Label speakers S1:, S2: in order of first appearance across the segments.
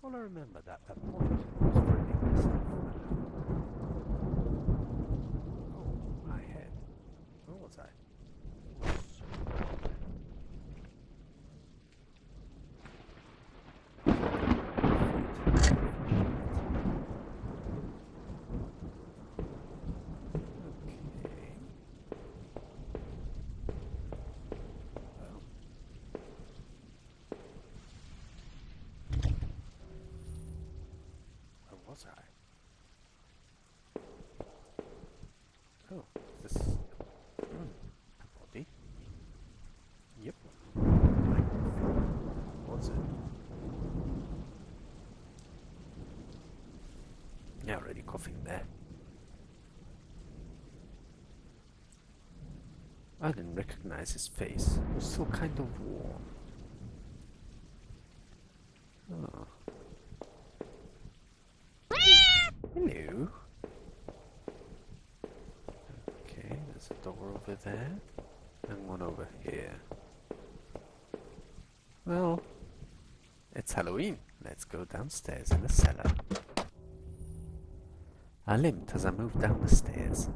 S1: All I remember that point was finding myself. Oh, my head. Where was I? Where was I? Oh, is this a body? Yep. What's it? Yeah, already coughing there. I didn't recognize his face. It was still kind of warm. Oh. Hello. Okay, there's a door over there. And one over here. Well, it's Halloween. Let's go downstairs in the cellar. I limped as I moved down the stairs.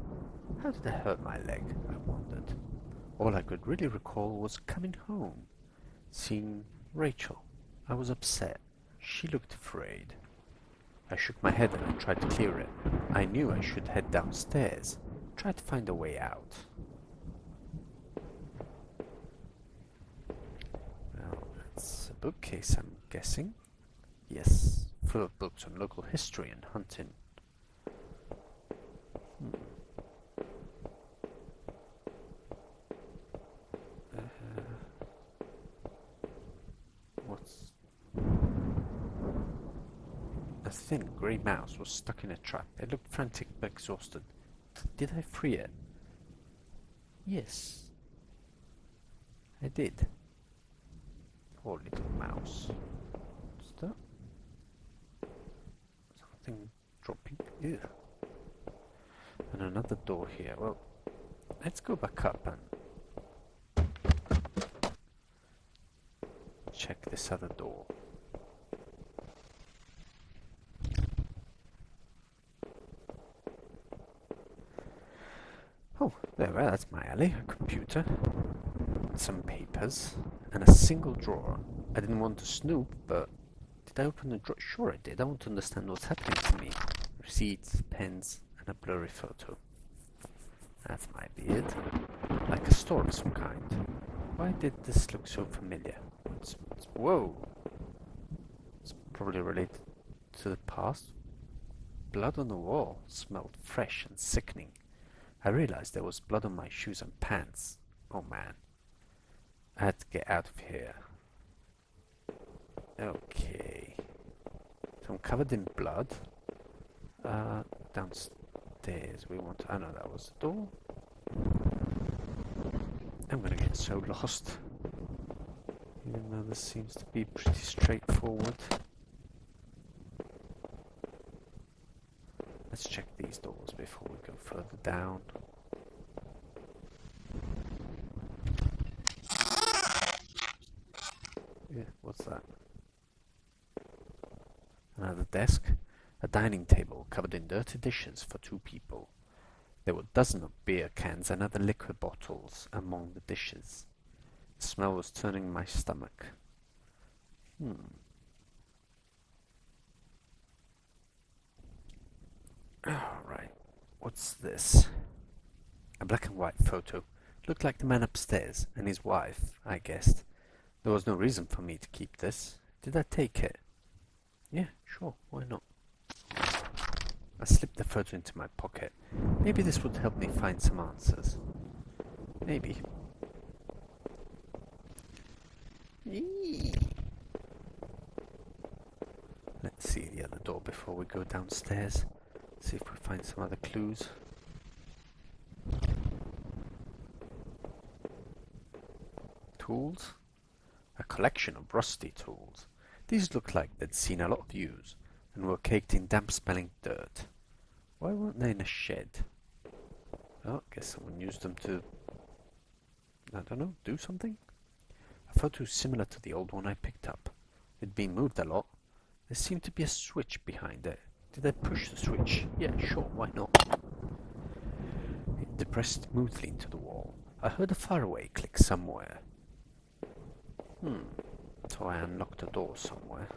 S1: How did I hurt my leg? I wondered. All I could really recall was coming home, seeing Rachel. I was upset. She looked afraid. I shook my head and I tried to clear it. I knew I should head downstairs, try to find a way out. Well, it's a bookcase, I'm guessing. Yes, full of books on local history and hunting. What's... A thin grey mouse was stuck in a trap. It looked frantic but exhausted. Did I free it? Yes, I did. Poor little mouse. What's that? Something dropping. Ew. And another door here. Well, let's go back up and check this other door. Oh, there, well, that's my alley. A computer, some papers, and a single drawer. I didn't want to snoop, but did I open the drawer? Sure I did. I want to understand what's happening to me. Receipts, pens, and a blurry photo. That's my beard. Like a store of some kind. Why did this look so familiar? Whoa! It's probably related to the past. Blood on the wall smelled fresh and sickening. I realized there was blood on my shoes and pants. Oh man. I had to get out of here. Okay. So I'm covered in blood. Downstairs we want... I know that was the door. I'm gonna get so lost. Even though this seems to be pretty straightforward. Let's check these doors before we go further down. Yeah, what's that? Another desk. A dining table covered in dirty dishes for 2 people. There were dozens of beer cans and other liquor bottles among the dishes. The smell was turning my stomach. Alright, what's this? A black and white photo. Looked like the man upstairs and his wife, I guessed. There was no reason for me to keep this. Did I take it? Yeah, sure, why not? I slipped the photo into my pocket. Maybe this would help me find some answers. Maybe. Let's see the other door before we go downstairs. See if we find some other clues. Tools? A collection of rusty tools. These looked like they'd seen a lot of use and were caked in damp-smelling dirt. Why weren't they in a shed? Oh, I guess someone used them to, I don't know, do something? A photo similar to the old one I picked up. It'd been moved a lot. There seemed to be a switch behind it. Did I push the switch? Yeah, sure, why not? It depressed smoothly into the wall. I heard a faraway click somewhere. So I unlocked the door somewhere.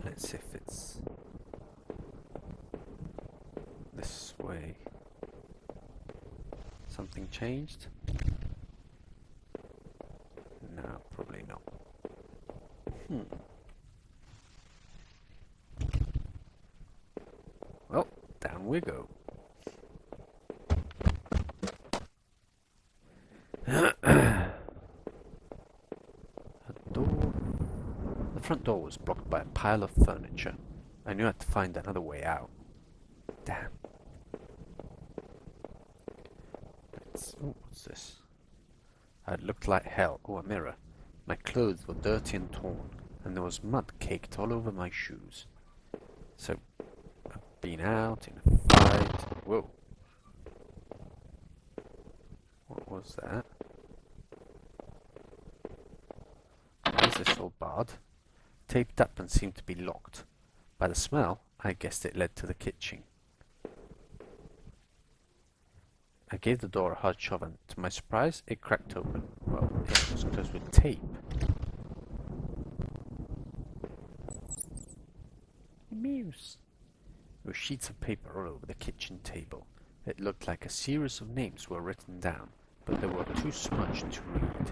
S1: Let's see if it's this way. Something changed? No, probably not. Well, down we go. The front door was blocked by a pile of furniture. I knew I had to find another way out. Damn. What's this? I looked like hell. Oh, a mirror. My clothes were dirty and torn, and there was mud caked all over my shoes. So, I've been out in a fight. Whoa. What was that? Why is this all barred? Taped up and seemed to be locked. By the smell, I guessed it led to the kitchen. I gave the door a hard shove and, to my surprise, it cracked open. Well, it was closed with tape. Muse. There were sheets of paper all over the kitchen table. It looked like a series of names were written down, but they were too smudged to read.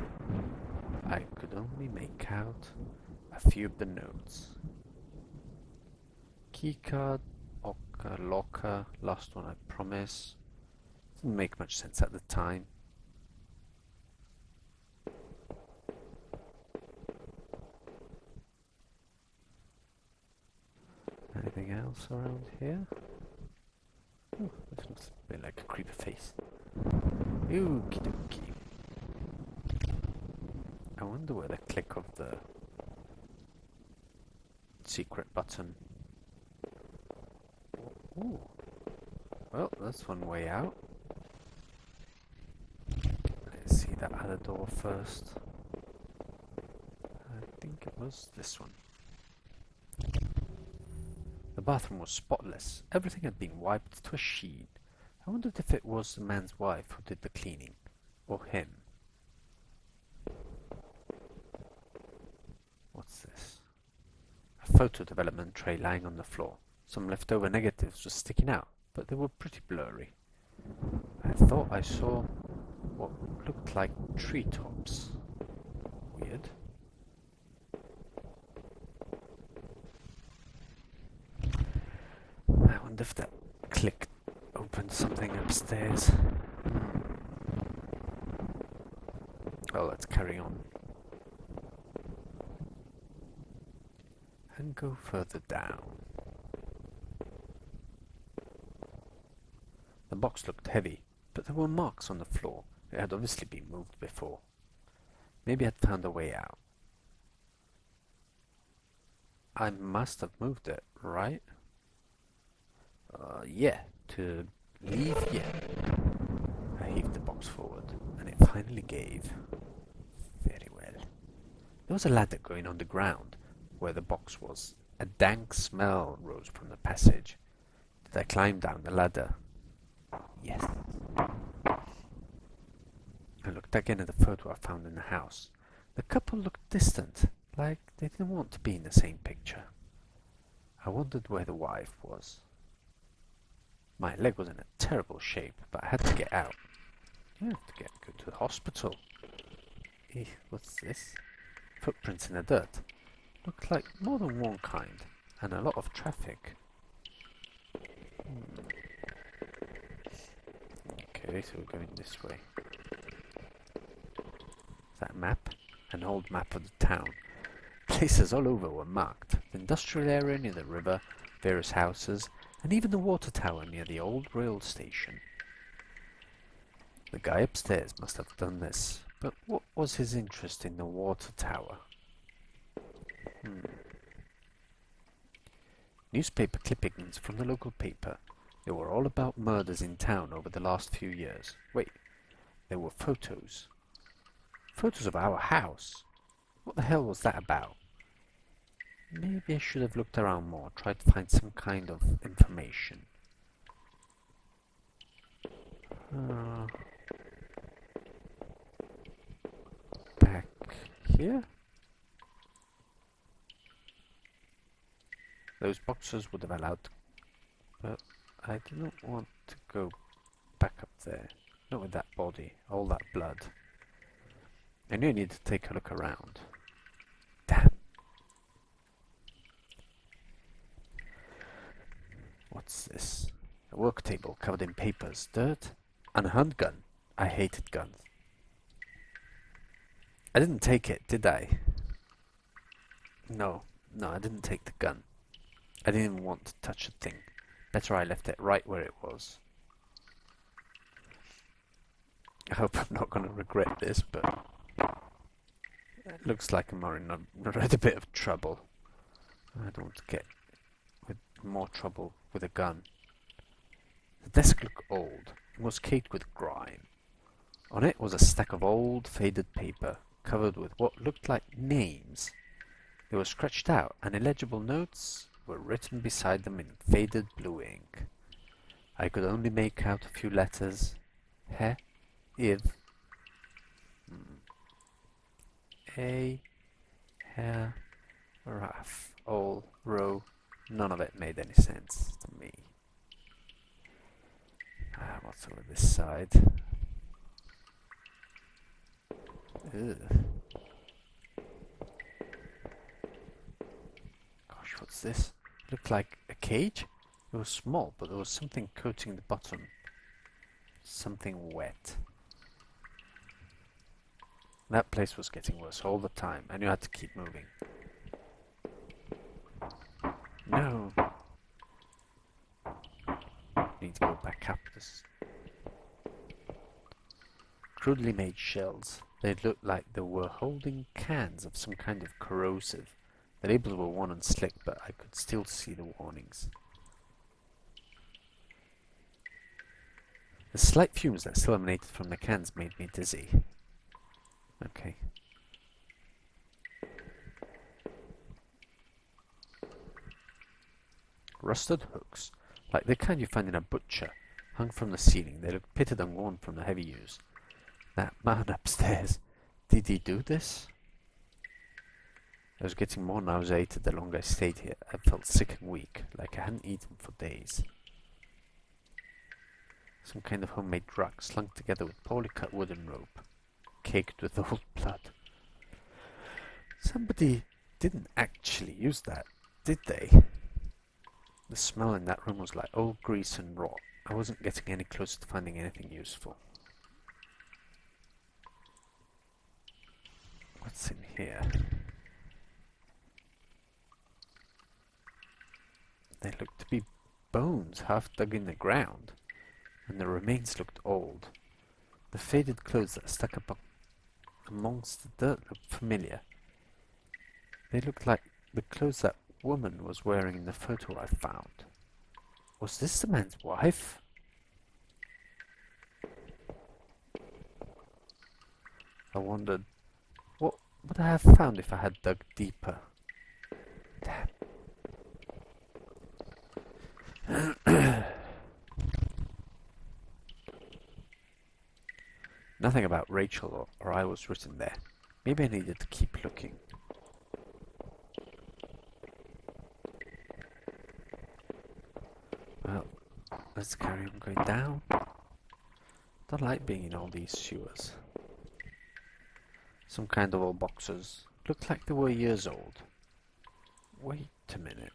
S1: I could only make out a few of the notes. Keycard, Oka, Locker, last one I promise. Didn't make much sense at the time. Anything else around here? Oh, this looks a bit like a creeper face. Okie dokie. I wonder where the click of the secret button. Ooh. Well, that's one way out. Let's see that other door first. I think it was this one. The bathroom was spotless. Everything had been wiped to a sheen. I wondered if it was the man's wife who did the cleaning, or him. What's this? A photo development tray lying on the floor. Some leftover negatives were sticking out, but they were pretty blurry. I thought I saw what looked like treetops. Weird. I wonder if that click opened something upstairs. Oh, let's carry on. And go further down. The box looked heavy, but there were marks on the floor. It had obviously been moved before. Maybe I'd found a way out. I must have moved it, right? Yeah, to leave, yeah. I heaved the box forward, and it finally gave. Very well. There was a ladder going on the ground, where the box was. A dank smell rose from the passage. Did I climb down the ladder? Yes. I looked again at the photo I found in the house. The couple looked distant, like they didn't want to be in the same picture. I wondered where the wife was. My leg was in a terrible shape, but I had to get out. I have to go to the hospital. What's this? Footprints in the dirt. Looked like more than one kind, and a lot of traffic. Okay, so we're going this way. Is that a map? An old map of the town. Places all over were marked. The industrial area near the river, various houses, and even the water tower near the old rail station. The guy upstairs must have done this, but what was his interest in the water tower? Newspaper clippings from the local paper. They were all about murders in town over the last few years. Wait, there were photos. Photos of our house? What the hell was that about? Maybe I should have looked around more, tried to find some kind of information. Back here? Those boxes would have allowed, but I didn't want to go back up there. Not with that body, all that blood. I knew I needed to take a look around. Damn. What's this? A work table covered in papers, dirt, and a handgun. I hated guns. I didn't take it, did I? No, I didn't take the gun. I didn't even want to touch the thing. Better I left it right where it was. I hope I'm not going to regret this, but it looks like I'm in a bit of trouble. I don't want to get with more trouble with a gun. The desk looked old and was caked with grime. On it was a stack of old, faded paper, covered with what looked like names. They were scratched out, and illegible notes were written beside them in faded blue ink. I could only make out a few letters. He, Iv, A, Her, Raf, Ol, Ro. None of it made any sense to me. What's over this side? Ugh. Gosh, what's this? Looked like a cage? It was small, but there was something coating the bottom. Something wet. That place was getting worse all the time. I knew I had to keep moving. No. Need to go back up this. Crudely made shells. They looked like they were holding cans of some kind of corrosive. The labels were worn and slick, but I could still see the warnings. The slight fumes that still emanated from the cans made me dizzy. Okay. Rusted hooks, like the kind you find in a butcher, hung from the ceiling. They looked pitted and worn from the heavy use. That man upstairs, did he do this? I was getting more nauseated the longer I stayed here. I felt sick and weak, like I hadn't eaten for days. Some kind of homemade rug slung together with poorly cut wooden rope, caked with old blood. Somebody didn't actually use that, did they? The smell in that room was like old grease and rot. I wasn't getting any closer to finding anything useful. What's in here? They looked to be bones half dug in the ground, and the remains looked old. The faded clothes that stuck up amongst the dirt looked familiar. They looked like the clothes that woman was wearing in the photo I found. Was this the man's wife? I wondered, what would I have found if I had dug deeper? Damn. Nothing about Rachel or I was written there. Maybe I needed to keep looking. Well, let's carry on going down. Don't like being in all these sewers. Some kind of old boxes. Looked like they were years old. Wait a minute.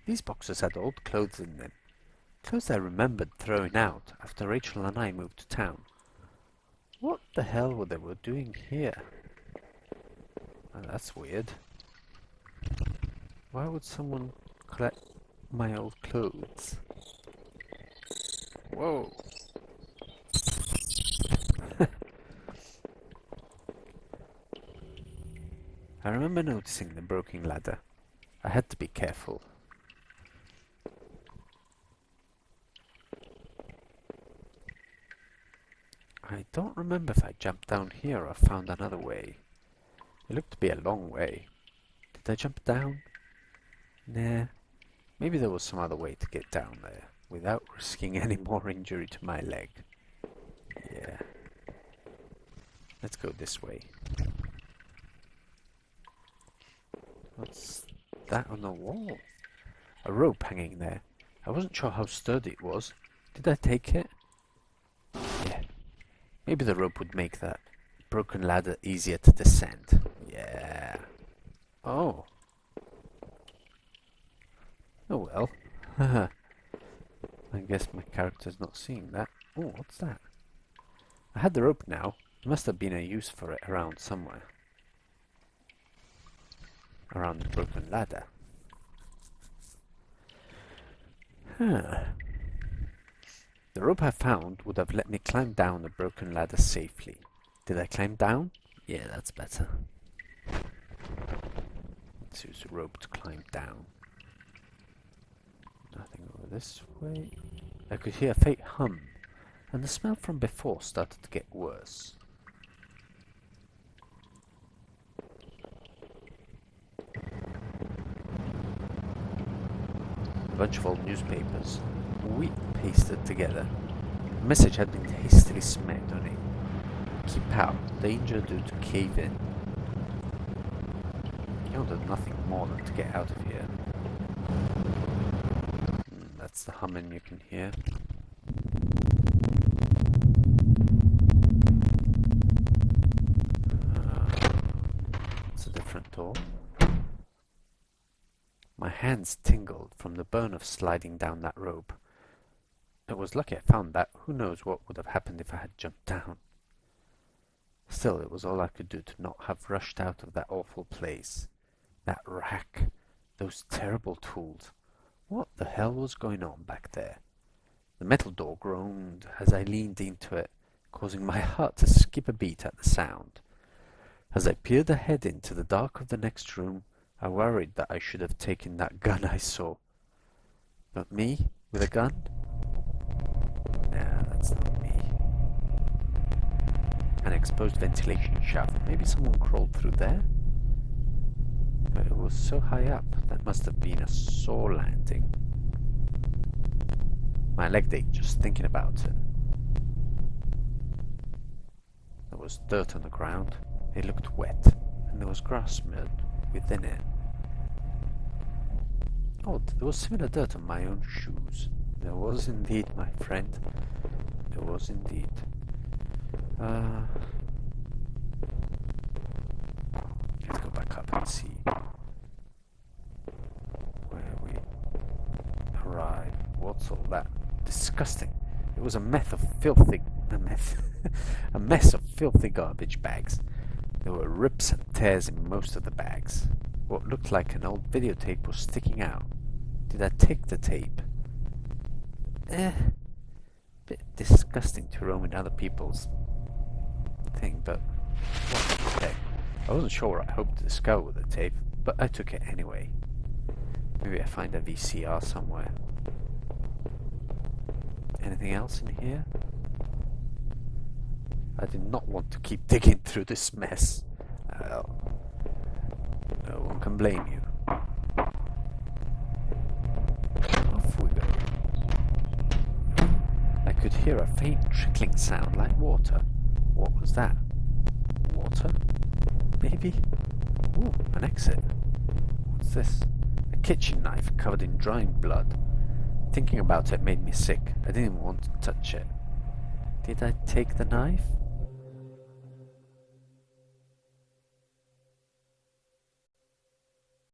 S1: These boxes had old clothes in them. Clothes I remembered throwing out after Rachel and I moved to town. What the hell were they doing here? Oh, that's weird. Why would someone collect my old clothes? Whoa! I remember noticing the broken ladder. I had to be careful. I don't remember if I jumped down here or found another way. It looked to be a long way. Did I jump down? Nah. Maybe there was some other way to get down there without risking any more injury to my leg. Yeah. Let's go this way. What's that on the wall? A rope hanging there. I wasn't sure how sturdy it was. Did I take it? Yeah. Maybe the rope would make that broken ladder easier to descend. Yeah. Oh. Oh well. Haha. I guess my character's not seeing that. Oh, what's that? I had the rope now. There must have been a use for it around somewhere. Around the broken ladder. Huh. The rope I found would have let me climb down the broken ladder safely. Did I climb down? Yeah, that's better. Let's use the rope to climb down. Nothing over this way. I could hear a faint hum, and the smell from before started to get worse. A bunch of old newspapers, wheat pasted together. A message had been hastily smeared on it. Keep out, danger due to cave in. You wanted nothing more than to get out of here. That's the humming you can hear. It's a different door. My hands tingled from the burn of sliding down that rope. It was lucky I found that. Who knows what would have happened if I had jumped down. Still, it was all I could do to not have rushed out of that awful place. That rack. Those terrible tools. What the hell was going on back there? The metal door groaned as I leaned into it, causing my heart to skip a beat at the sound. As I peered ahead into the dark of the next room, I worried that I should have taken that gun I saw. Not me? With a gun? Nah, that's not me. An exposed ventilation shaft. Maybe someone crawled through there? But it was so high up, that must have been a sore landing. My leg ached just thinking about it. There was dirt on the ground. It looked wet, and there was grass smeared within it. Oh, there was similar dirt on my own shoes. There was indeed, my friend. There was indeed. Let's go back up and see where we arrived. What's all that? Disgusting. It was a mess of filthy garbage bags. There were rips and tears in most of the bags. What looked like an old videotape was sticking out. Did I take the tape? Bit disgusting to roam in other people's thing, but what the heck? I wasn't sure what I hoped to discover with the tape, but I took it anyway. Maybe I find a VCR somewhere. Anything else in here? I did not want to keep digging through this mess. Well, no one can blame you. Off we go. I could hear a faint trickling sound like water. What was that? Water? Maybe? Ooh, an exit. What's this? A kitchen knife covered in drying blood. Thinking about it made me sick. I didn't want to touch it. Did I take the knife?